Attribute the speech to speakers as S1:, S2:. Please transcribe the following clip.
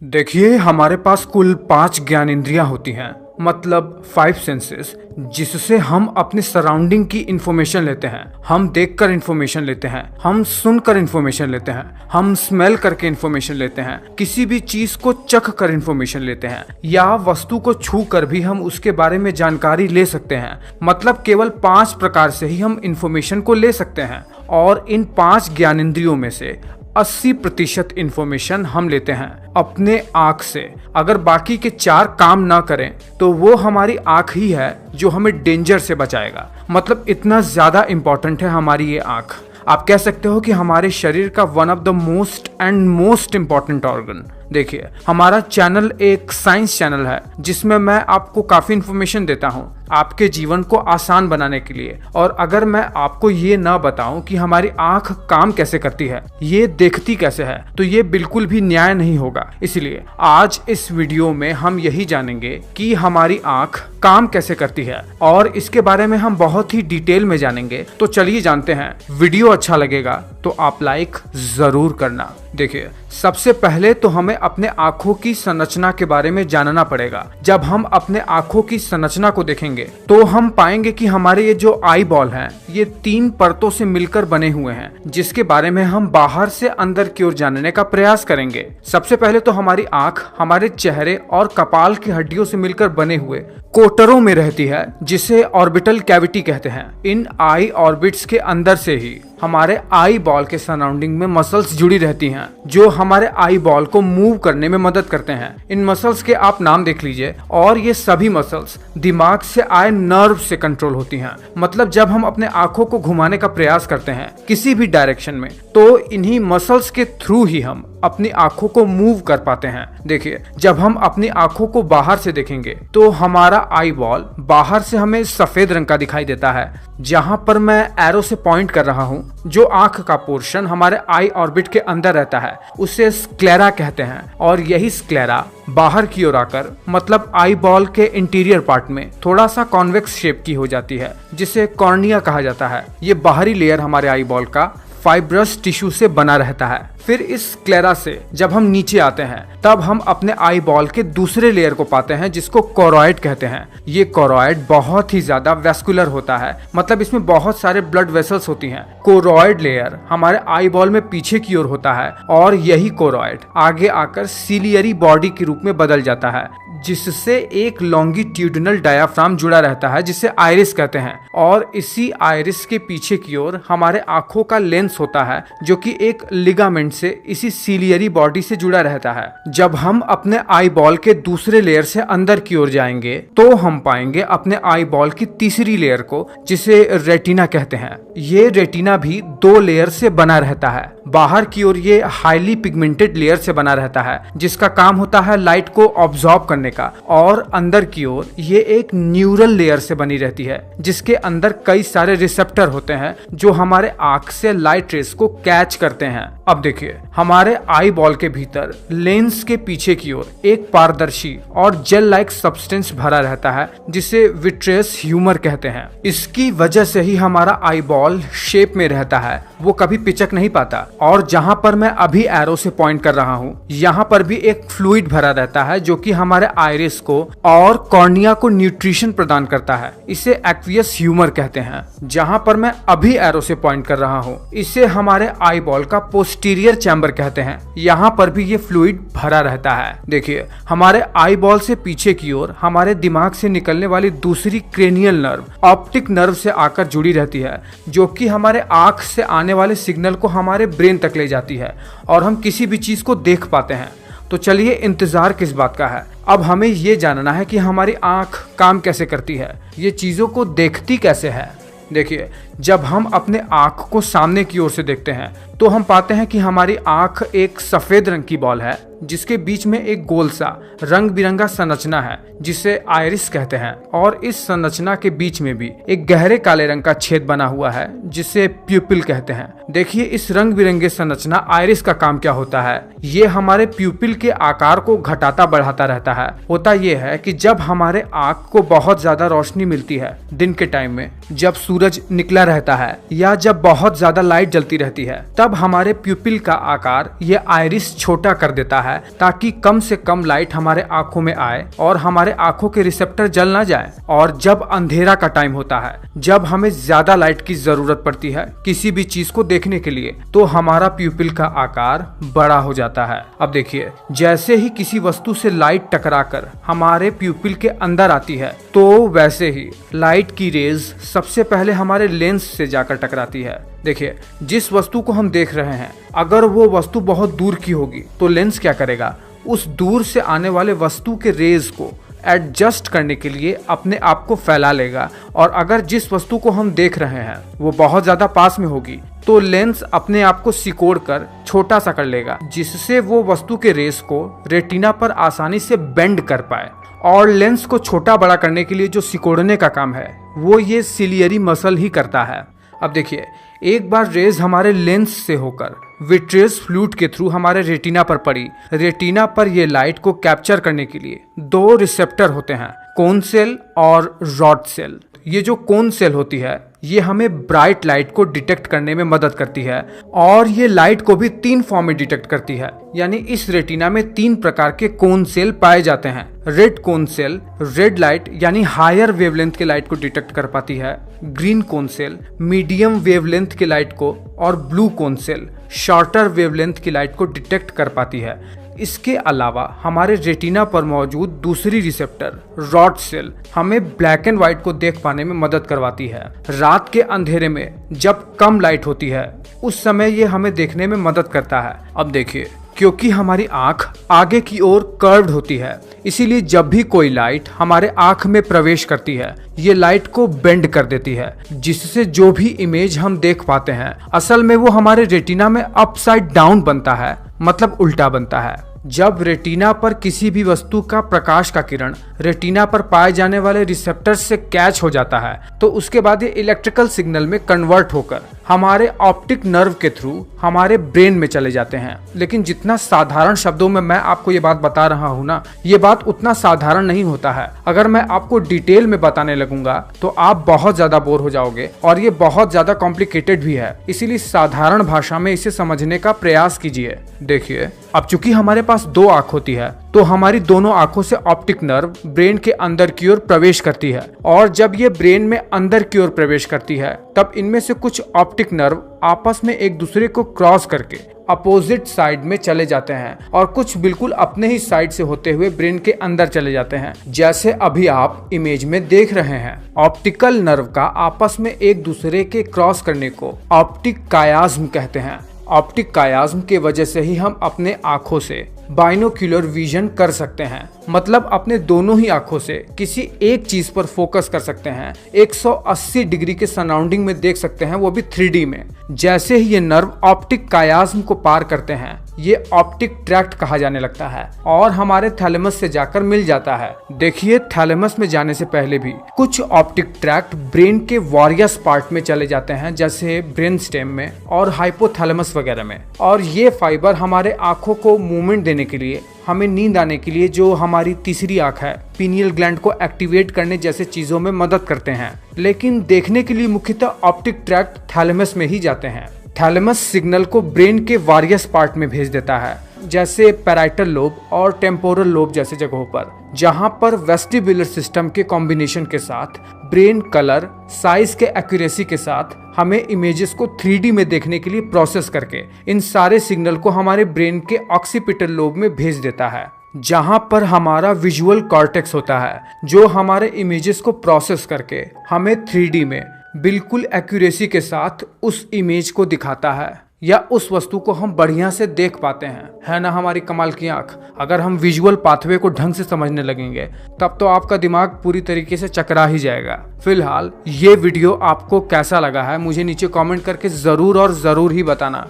S1: देखिए, हमारे पास कुल 5 ज्ञानेंद्रियां होती हैं, मतलब 5 सेंसेस, जिससे हम अपने सराउंडिंग की इंफॉर्मेशन लेते हैं। हम देखकर इंफॉर्मेशन लेते हैं, हम सुनकर इंफॉर्मेशन लेते हैं, हम स्मेल करके इंफॉर्मेशन लेते हैं, किसी भी चीज को चख कर इंफॉर्मेशन लेते हैं, या वस्तु को छू कर भी हम उसके बारे में जानकारी ले सकते हैं। मतलब केवल 5 प्रकार से ही हम इंफॉर्मेशन को ले सकते हैं, और इन 5 ज्ञानेंद्रियों में से 80% इंफॉर्मेशन हम लेते हैं अपने आँख से। अगर बाकी के 4 काम ना करें तो वो हमारी आँख ही है जो हमें डेंजर से बचाएगा। मतलब इतना ज्यादा इंपॉर्टेंट है हमारी ये आँख। आप कह सकते हो कि हमारे शरीर का one of the most important organ. देखिए, हमारा चैनल एक साइंस चैनल है जिसमें मैं आपको काफी इंफॉर्मेशन देता हूँ आपके जीवन को आसान बनाने के लिए। और अगर मैं आपको ये ना बताऊं कि हमारी आंख काम कैसे करती है, ये देखती कैसे है, तो ये बिल्कुल भी न्याय नहीं होगा। इसलिए आज इस वीडियो में हम यही जानेंगे कि हमारी आंख काम कैसे करती है, और इसके बारे में हम बहुत ही डिटेल में जानेंगे। तो चलिए जानते हैं। वीडियो अच्छा लगेगा तो आप लाइक जरूर करना। देखिए, सबसे पहले तो हमें अपने आंखों की संरचना के बारे में जानना पड़ेगा। जब हम अपने आंखों की संरचना को देखेंगे तो हम पाएंगे कि हमारे ये जो आई बॉल हैं, ये 3 परतों से मिलकर बने हुए हैं, जिसके बारे में हम बाहर से अंदर की ओर जानने का प्रयास करेंगे। सबसे पहले तो हमारी आंख हमारे चेहरे और कपाल की हड्डियों से मिलकर बने हुए कोटरों में रहती है, जिसे ऑर्बिटल कैविटी कहते हैं। इन आई ऑर्बिट्स के अंदर से ही हमारे आई बॉल के सराउंडिंग में मसल्स जुड़ी रहती हैं, जो हमारे आई बॉल को मूव करने में मदद करते हैं। इन मसल्स के आप नाम देख लीजिए, और ये सभी मसल्स दिमाग से आए नर्व से कंट्रोल होती हैं। मतलब जब हम अपने आंखों को घुमाने का प्रयास करते हैं किसी भी डायरेक्शन में, तो इन्हीं मसल्स के थ्रू ही हम अपनी आंखों को मूव कर पाते हैं। देखिए, जब हम अपनी आंखों को बाहर से देखेंगे तो हमारा आई बॉल बाहर से हमें सफेद रंग का दिखाई देता है। जहां पर मैं एरो से पॉइंट कर रहा हूं, जो आंख का पोर्शन हमारे आई ऑर्बिट के अंदर रहता है, उसे स्क्लेरा कहते हैं। और यही स्क्लेरा बाहर की ओर आकर, मतलब आई बॉल के इंटीरियर पार्ट में थोड़ा सा कॉन्वेक्स शेप की हो जाती है, जिसे कॉर्निया कहा जाता है। ये बाहरी लेयर हमारे आई बॉल का फाइब्रस टिश्यू से बना रहता है। फिर इस स्क्लेरा से जब हम नीचे आते हैं, तब हम अपने आई बॉल के दूसरे लेयर को पाते हैं, जिसको कोरॉइड कहते हैं। ये कोरॉइड बहुत ही ज्यादा वेस्कुलर होता है, मतलब इसमें बहुत सारे ब्लड वेसल्स होती हैं। कोरॉइड लेयर हमारे आई बॉल में पीछे की ओर होता है, और यही कोरॉइड आगे आकर सीलियरी बॉडी के रूप में बदल जाता है, जिससे एक लॉन्गिट्यूडिनल डायाफ्राम जुड़ा रहता है, जिसे आइरिस कहते हैं। और इसी आइरिस के पीछे की ओर हमारे आंखों का लेंस होता है, जो कि एक लिगामेंट से इसी सीलियरी बॉडी से जुड़ा रहता है। जब हम अपने आई बॉल के दूसरे लेयर से अंदर की ओर जाएंगे तो हम पाएंगे अपने आई बॉल की तीसरी लेयर को, जिसे रेटिना कहते हैं। ये रेटिना भी 2 लेयर से बना रहता है। बाहर की ओर ये हाईली पिगमेंटेड लेयर से बना रहता है, जिसका काम होता है लाइट को ऑब्जॉर्ब करने का। और अंदर की ओर ये एक न्यूरल लेयर से बनी रहती है, जिसके अंदर कई सारे रिसेप्टर होते हैं, जो हमारे आंख से लाइट रेस को कैच करते हैं। अब देखिए, हमारे आई बॉल के भीतर लेंस के पीछे की ओर एक पारदर्शी और जेल लाइक सब्सटेंस भरा रहता है, जिसे विट्रियस ह्यूमर कहते हैं। इसकी वजह से ही हमारा आई बॉल शेप में रहता है, वो कभी पिचक नहीं पाता। और जहां पर मैं अभी एरो से पॉइंट कर रहा हूं, यहां पर भी एक फ्लूइड भरा रहता है, जो कि हमारे आइरिस को और कॉर्निया को न्यूट्रिशन प्रदान करता है। इसे एक्वियस ह्यूमर कहते हैं। जहां पर मैं अभी एरो से पॉइंट कर रहा हूं, इसे हमारे आई बॉल का पोस्टीरियर चैम्बर कहते हैं। यहाँ पर भी ये फ्लूइड भरा रहता है। देखिए, हमारे आई बॉल से पीछे की ओर हमारे दिमाग से निकलने वाली दूसरी क्रेनियल नर्व ऑप्टिक नर्व से आकर जुड़ी रहती है, जो कि हमारे आंख से आने वाले सिग्नल को हमारे ब्रेन तक ले जाती है, और हम किसी भी चीज को देख पाते हैं। तो चलिए, इंतजार किस बात का है, अब हमें ये जानना है कि हमारी आंख काम कैसे करती है, ये चीजों को देखती कैसे है। देखिए, जब हम अपने आंख को सामने की ओर से देखते हैं तो हम पाते हैं कि हमारी आंख एक सफेद रंग की बॉल है, जिसके बीच में एक गोल सा रंग बिरंगा संरचना है, जिसे आइरिस कहते हैं। और इस संरचना के बीच में भी एक गहरे काले रंग का छेद बना हुआ है, जिसे प्यूपिल कहते हैं। देखिए, इस रंग बिरंगे संरचना आइरिस का काम क्या होता है, ये हमारे प्यूपिल के आकार को घटाता बढ़ाता रहता है। होता यह है कि जब हमारे आंख को बहुत ज्यादा रोशनी मिलती है दिन के टाइम में, जब सूरज निकला रहता है या जब बहुत ज्यादा लाइट जलती रहती है, तब तब हमारे प्यूपिल का आकार ये आइरिस छोटा कर देता है ताकि कम से कम लाइट हमारे आंखों में आए और हमारे आंखों के रिसेप्टर जल ना जाए। और जब अंधेरा का टाइम होता है, जब हमें ज्यादा लाइट की जरूरत पड़ती है किसी भी चीज को देखने के लिए, तो हमारा प्यूपिल का आकार बड़ा हो जाता है। अब देखिए, जैसे ही किसी वस्तु से लाइट टकराकर हमारे प्यूपिल के अंदर आती है, तो वैसे ही लाइट की रेज सबसे पहले हमारे लेंस से जाकर टकराती है। देखिए, जिस वस्तु को हम देख रहे हैं, अगर वो वस्तु बहुत दूर की होगी तो लेंस क्या करेगा, उस दूर से आने वाले वस्तु के रेज को एडजस्ट करने के लिए अपने आप को फैला लेगा। और अगर जिस वस्तु को हम देख रहे हैं वो बहुत ज्यादा पास में होगी, तो लेंस अपने आप को सिकोड़ कर छोटा सा कर लेगा, जिससे वो वस्तु के रेस को रेटिना पर आसानी से बेंड कर पाए। और लेंस को छोटा बड़ा करने के लिए जो सिकोड़ने का काम है, वो ये सिलियरी मसल ही करता है। अब देखिए, एक बार रेज हमारे लेंस से होकर विट्रियस फ्लूइड के थ्रू हमारे रेटिना पर पड़ी। रेटिना पर ये लाइट को कैप्चर करने के लिए 2 रिसेप्टर होते हैं, कोन सेल और रॉड सेल। ये जो कोन सेल होती है, ये हमें ब्राइट लाइट को डिटेक्ट करने में मदद करती है, और ये लाइट को भी 3 फॉर्म में डिटेक्ट करती है। यानी इस रेटिना में 3 प्रकार के कोन सेल पाए जाते हैं। Red cone cell red light यानी हायर वेवलेंथ के लाइट को डिटेक्ट कर पाती है, green cone cell medium wavelength के लाइट को, और blue cone cell shorter wavelength की लाइट को डिटेक्ट कर पाती है। इसके अलावा हमारे रेटिना पर मौजूद दूसरी रिसेप्टर रॉड सेल हमें ब्लैक एंड व्हाइट को देख पाने में मदद करवाती है। रात के अंधेरे में जब कम लाइट होती है, उस समय ये हमें देखने में मदद करता है। अब देखिए, क्योंकि हमारी आंख आगे की ओर कर्व्ड होती है, इसीलिए जब भी कोई लाइट हमारे आंख में प्रवेश करती है, ये लाइट को बेंड कर देती है, जिससे जो भी इमेज हम देख पाते हैं, असल में वो हमारे रेटिना में अपसाइड डाउन बनता है, मतलब उल्टा बनता है। जब रेटिना पर किसी भी वस्तु का प्रकाश का किरण रेटिना पर पाए जाने वाले रिसेप्टर से कैच हो जाता है, तो उसके बाद ये इलेक्ट्रिकल सिग्नल में कन्वर्ट होकर हमारे ऑप्टिक नर्व के थ्रू हमारे ब्रेन में चले जाते हैं। लेकिन जितना साधारण शब्दों में मैं आपको ये बात बता रहा हूँ ना, ये बात उतना साधारण नहीं होता है। अगर मैं आपको डिटेल में बताने लगूंगा तो आप बहुत ज्यादा बोर हो जाओगे, और ये बहुत ज्यादा कॉम्प्लिकेटेड भी है। इसीलिए साधारण भाषा में इसे समझने का प्रयास कीजिए। देखिए, अब चूंकि हमारे पास 2 आंख होती है, तो हमारी दोनों आंखों से ऑप्टिक नर्व ब्रेन के अंदर की ओर प्रवेश करती है, और जब ये ब्रेन में अंदर की ओर प्रवेश करती है, तब इनमें से कुछ ऑप्टिक नर्व आपस में एक दूसरे को क्रॉस करके अपोजिट साइड में चले जाते हैं, और कुछ बिल्कुल अपने ही साइड से होते हुए ब्रेन के अंदर चले जाते हैं, जैसे अभी आप इमेज में देख रहे हैं। ऑप्टिकल नर्व का आपस में एक दूसरे के क्रॉस करने को ऑप्टिक कायाज्म कहते हैं। ऑप्टिक कायाज्म के वजह से ही हम अपने आंखों से बाइनोक्यूलर विजन कर सकते हैं, मतलब अपने दोनों ही आंखों से किसी एक चीज पर फोकस कर सकते हैं, 180 डिग्री के सराउंडिंग में देख सकते हैं, वो भी 3D में। जैसे ही ये नर्व ऑप्टिक कायाज्म को पार करते हैं, ये ऑप्टिक ट्रैक्ट कहा जाने लगता है और हमारे थैलेमस से जाकर मिल जाता है। देखिए, थैलेमस में जाने से पहले भी कुछ ऑप्टिक ट्रैक्ट ब्रेन के वॉरियस पार्ट में चले जाते हैं, जैसे ब्रेन स्टेम में और हाइपोथैलेमस वगैरह में। और ये फाइबर हमारे आंखों को मूवमेंट देने के लिए, हमें नींद आने के लिए, जो हमारी तीसरी आंख है, पीनियल ग्लैंड को एक्टिवेट करने जैसे चीजों में मदद करते हैं। लेकिन देखने के लिए मुख्यतः ऑप्टिक ट्रैक्ट थैलेमस में ही जाते हैं। थैलेमस सिग्नल को ब्रेन के वारियस पार्ट में भेज देता है, जैसे पैराइटल लोब और टेम्पोरल लोब जैसे जगहों पर, जहां पर वेस्टिबुलर सिस्टम के कॉम्बिनेशन के साथ ब्रेन कलर, साइज के एक्यूरेसी के साथ हमें इमेजेस को 3D में देखने के लिए प्रोसेस करके इन सारे सिग्नल को हमारे ब्रेन के ऑक्सीपिटल लोब में भेज देता है, जहां पर हमारा विजुअल कॉर्टेक्स होता है, जो हमारे इमेजेस को प्रोसेस करके हमें 3D में बिल्कुल एक्यूरेसी के साथ उस इमेज को दिखाता है, या उस वस्तु को हम बढ़िया से देख पाते हैं। है ना हमारी कमाल की आंख। अगर हम विजुअल पाथवे को ढंग से समझने लगेंगे, तब तो आपका दिमाग पूरी तरीके से चकरा ही जाएगा। फिलहाल ये वीडियो आपको कैसा लगा है, मुझे नीचे कमेंट करके जरूर और जरूर ही बताना।